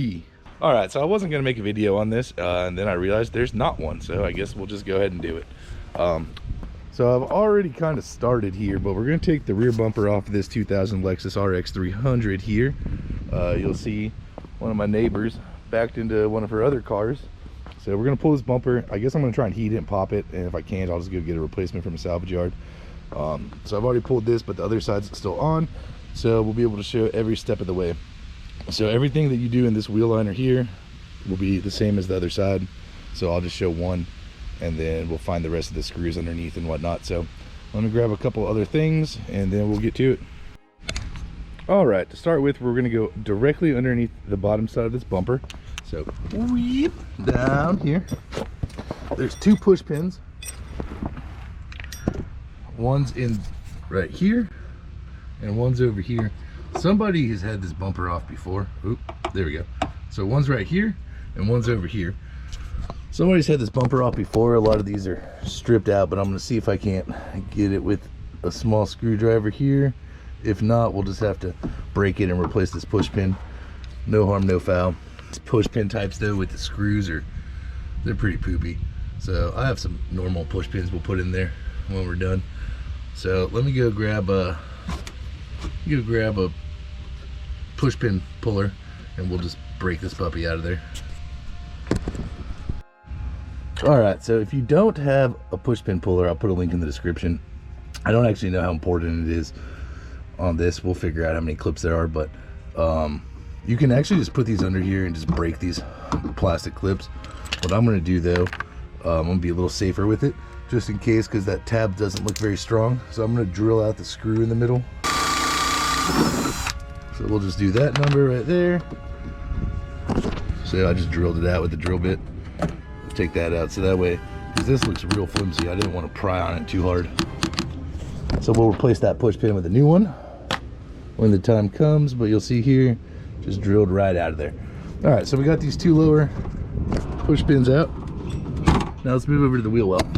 Whee! All right, so I wasn't gonna make a video on this, and then I realized there's not one, so I guess we'll just go ahead and do it. So I've already kind of started here, but we're gonna take the rear bumper off of this 2000 Lexus RX300 here. You'll see one of my neighbors backed into one of her other cars. So we're gonna pull this bumper. I guess I'm gonna try and heat it and pop it, and if I can't, I'll just go get a replacement from a salvage yard. So I've already pulled this, but the other side's still on, so we'll be able to show every step of the way. So everything that you do in this wheel liner here will be the same as the other side. So I'll just show one, and then we'll find the rest of the screws underneath and whatnot. So let me grab a couple other things and then we'll get to it. All right, to start with, we're gonna go directly underneath the bottom side of this bumper. So weep down here. There's two push pins. One's in right here and one's over here. Somebody has had this bumper off before. Oop, there we go. So one's right here and one's over here. Somebody's had this bumper off before. A lot of these are stripped out, but I'm gonna see if I can't get it with a small screwdriver here. If not, we'll just have to break it and replace this push pin. No harm, no foul. These push pin types though with the screws they're pretty poopy. So I have some normal push pins we'll put in there when we're done. So let me go grab a push pin puller and we'll just break this puppy out of there. All right, so if you don't have a push pin puller, I'll put a link in the description. I don't actually know how important it is on this. We'll figure out how many clips there are, but you can actually just put these under here and just break these plastic clips. What I'm gonna do though, I'm gonna be a little safer with it, just in case, because that tab doesn't look very strong. So I'm gonna drill out the screw in the middle. So we'll just do that number right there. So I just drilled it out with the drill bit. Take that out, so that way, because this looks real flimsy, I didn't want to pry on it too hard. So we'll replace that push pin with a new one when the time comes, but you'll see here, just drilled right out of there. All right, so we got these two lower push pins out. Now let's move over to the wheel well.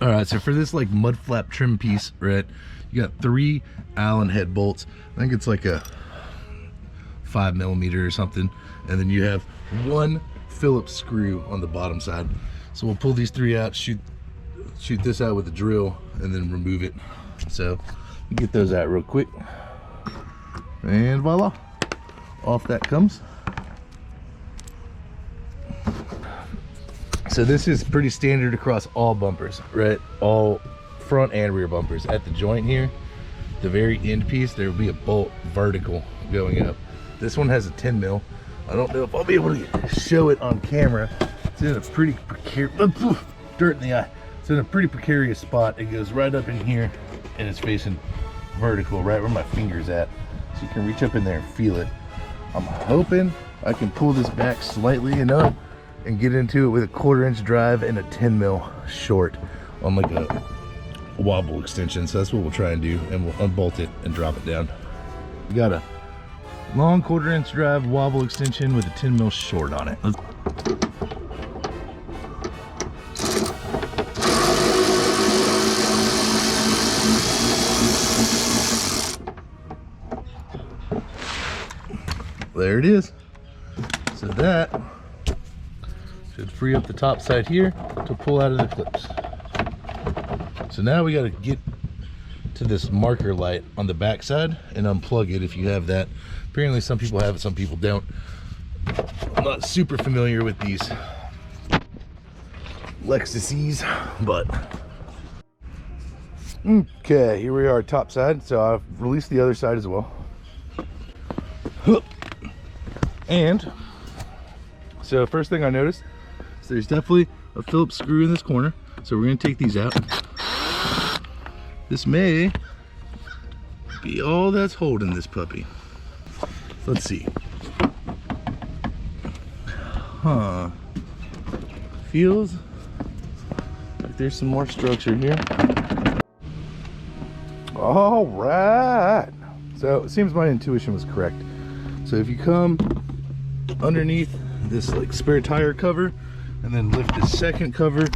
All right, so for this like mud flap trim piece, right, you got 3 Allen head bolts. I think it's like a 5mm or something, and then you have 1 Phillips screw on the bottom side. So we'll pull these 3 out, shoot this out with a drill, and then remove it. So get those out real quick, and voila, off that comes. So this is pretty standard across all bumpers, right? All front and rear bumpers. At the joint here, the very end piece, there will be a bolt vertical going up. This one has a 10mm. I don't know if I'll be able to show it on camera. It's in a pretty precarious, dirt in the eye. It's in a pretty precarious spot. It goes right up in here and it's facing vertical, right where my finger's at. So you can reach up in there and feel it. I'm hoping I can pull this back slightly enough and get into it with a 1/4 inch drive and a 10mm short on like a wobble extension. So that's what we'll try and do, and we'll unbolt it and drop it down. We got a long 1/4 inch drive wobble extension with a 10mm short on it. There it is. So that should free up the top side here to pull out of the clips. So now we got to get to this marker light on the back side and unplug it if you have that. Apparently some people have it, some people don't. I'm not super familiar with these Lexuses, but okay, here we are top side. So I've released the other side as well. And so first thing I noticed is there's definitely a Phillips screw in this corner. So we're gonna take these out. This may be all that's holding this puppy. Let's see. Huh. Feels like there's some more structure here. All right. So it seems my intuition was correct. So if you come underneath this like spare tire cover and then lift the second cover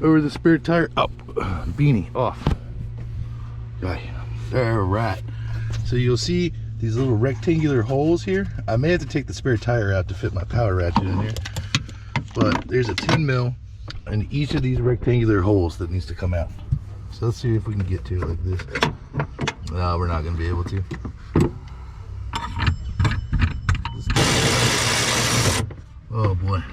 over the spare tire, oh, beanie off. Right. All right. So you'll see these little rectangular holes here. I may have to take the spare tire out to fit my power ratchet in here, but there's a 10 mil in each of these rectangular holes that needs to come out. So let's see if we can get to it like this. No, we're not going to be able to. Oh boy.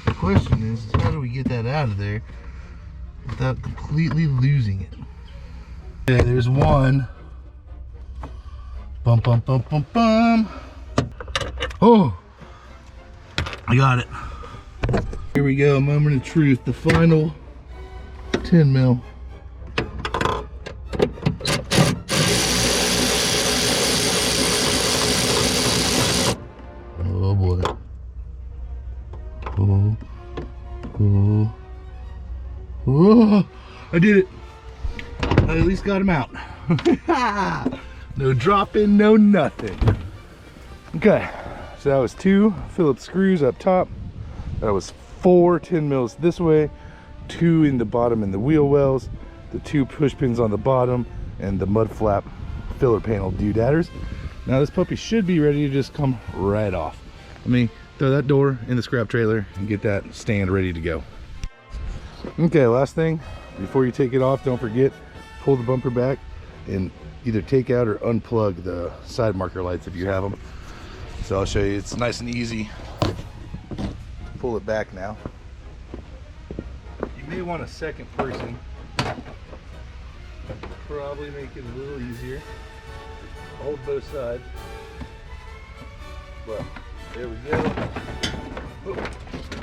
The question is how do we get that out of there without completely losing it? Okay, there's one. Bum, bum, bum, bum, bum. Oh, I got it. Here we go, moment of truth, the final 10 mil. Oh boy. Oh, oh, oh, I did it. I at least got him out. No dropping, no nothing. Okay, so that was 2 Phillips screws up top. That was 4 10 mils this way, 2 in the bottom in the wheel wells, the 2 push pins on the bottom, and the mud flap filler panel doodadders. Now this puppy should be ready to just come right off. Let me throw that door in the scrap trailer and get that stand ready to go. Okay, last thing, before you take it off, don't forget, pull the bumper back and either take out or unplug the side marker lights if you have them. So I'll show you, it's nice and easy. Pull it back now. You may want a second person. Probably make it a little easier. Hold both sides. But there we go. Oh,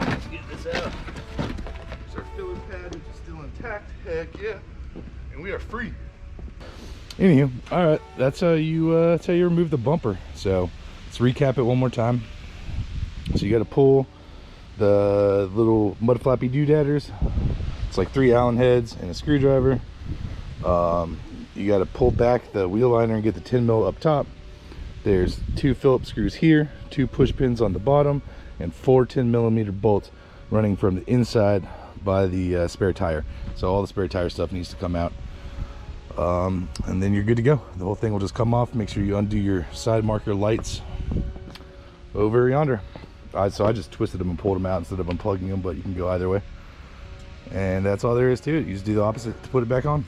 let's get this out. There's our filler pad, which is still intact. Heck yeah. And we are free. Anywho, all right, that's how you remove the bumper. So let's recap it one more time. So you got to pull the little mud flappy doodadders. It's like 3 Allen heads and a screwdriver. You got to pull back the wheel liner and get the 10 mil up top. There's 2 Phillips screws here, 2 push pins on the bottom, and 4 10mm bolts running from the inside by the spare tire. So all the spare tire stuff needs to come out. And then you're good to go. The whole thing will just come off. Make sure you undo your side marker lights over yonder. So I just twisted them and pulled them out instead of unplugging them, but you can go either way. And that's all there is to it. You just do the opposite to put it back on.